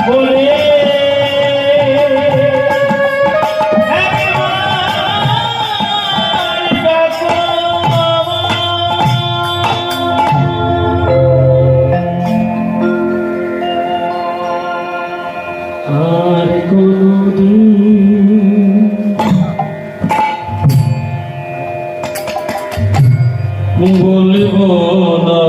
বলব না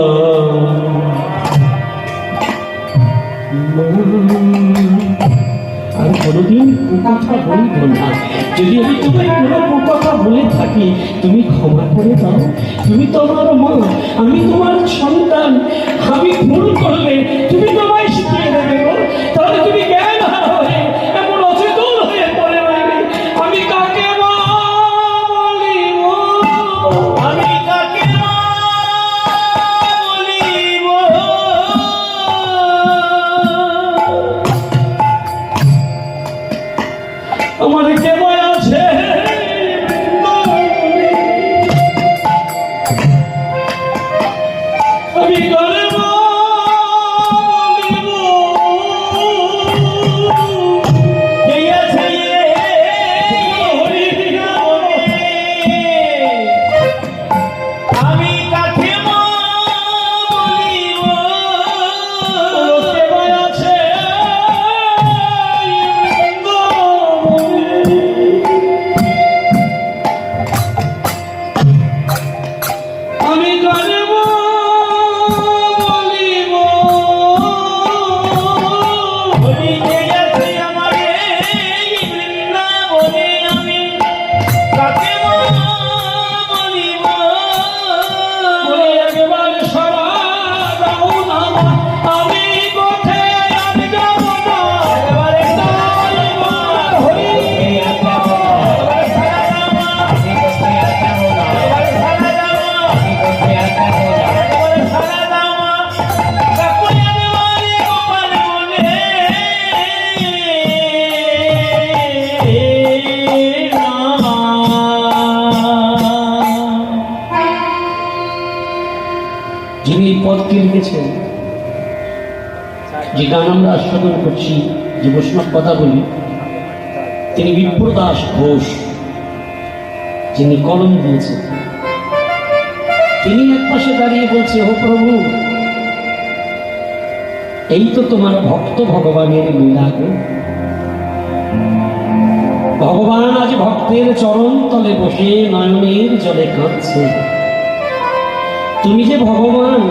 আর কোনোদিন কথা বলব না। যদি আমি তোমায় কোনো কথা বলে থাকি তুমি ক্ষমা করে দাও। তুমি তো আমার মা, আমি তোমার সন্তান। আমি ভুল করলে তুমি তোমায় শিখিয়ে দেবে গো। তাহলে তুমি জ্ঞান হারা হয়ে এমন অচেতন হয়ে পড়ে রইবে। আমি কাকে মা বলিব? আমি কাকে মা বলিব? আমার কে ভয় আছে? আমি গরিব যিনি পদকে লিখেছেন, যে গান আমরা আস্বাদন করছি, যে বৈষ্ণব কথা বলি, তিনি বিপ্রদাস ঘোষ, যিনি কলম দিয়েছেন। তিনি এক পাশে দাঁড়িয়ে বলছে, ও প্রভু, এই তো তোমার ভক্ত ভগবানের লীলা গো। ভগবান আজ ভক্তের চরণ তলে বসে নয়নের জলে কাঁদছে। তুমি যে ভগবান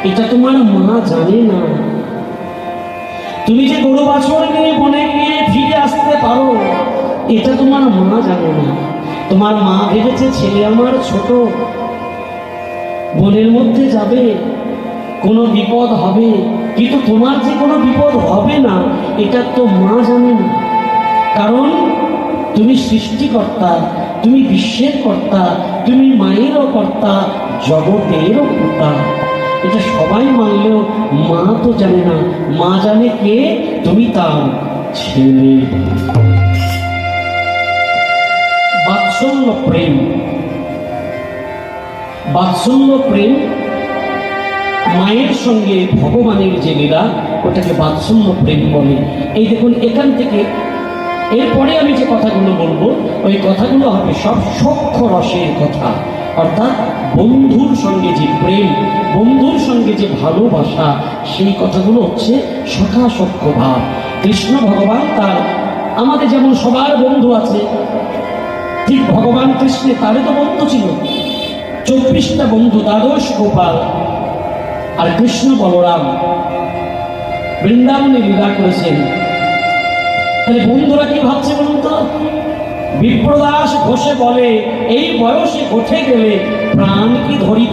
এটা তোমার মা জানে না। তুমি যে গরু বাছুর নিয়ে বনে গিয়ে ফিরে আসতে পারো এটা তোমার মা জানে না। তোমার মা ভেবেছে ছেলে আমার ছোট, বনের মধ্যে যাবে, কোনো বিপদ হবে, কিন্তু তোমার যে কোনো বিপদ হবে না এটা তো মা জানে না। কারণ তুমি সৃষ্টিকর্তা, তুমি বিশ্বের কর্তা, তুমি মায়েরও কর্তা, জগতেরও কর্তা। এটা সবাই মানলেও মা তো জানে না। মা জানে কে? তুমি তার ছেলে। বাৎসল্য প্রেম, বাৎসল্য প্রেম, মায়ের সঙ্গে ভগবানের যে লীলা ওটাকে বাৎসল্য প্রেম বলে। এই দেখুন, এখান থেকে এরপরে আমি যে কথাগুলো বলবো ওই কথাগুলো হবে সব সখ্য রসের কথা। অর্থাৎ বন্ধুর সঙ্গে যে প্রেম, বন্ধুর সঙ্গে যে ভালোবাসা, সেই কথাগুলো হচ্ছে সখা সখ্য ভাব। কৃষ্ণ ভগবান তার, আমাদের যেমন সবার বন্ধু আছে, ঠিক ভগবান কৃষ্ণের তারও তো বন্ধু ছিল 24টা বন্ধু, দ্বাদশ গোপাল আর কৃষ্ণ বলরাম বৃন্দাবনে লীলা করেছেন। তাহলে বন্ধুরা কি ভাবছে বলুন তো? বিপ্রদাস ঘোষে বলে, এই বয়সে উঠে গেলে প্রাণ কি ধরিতে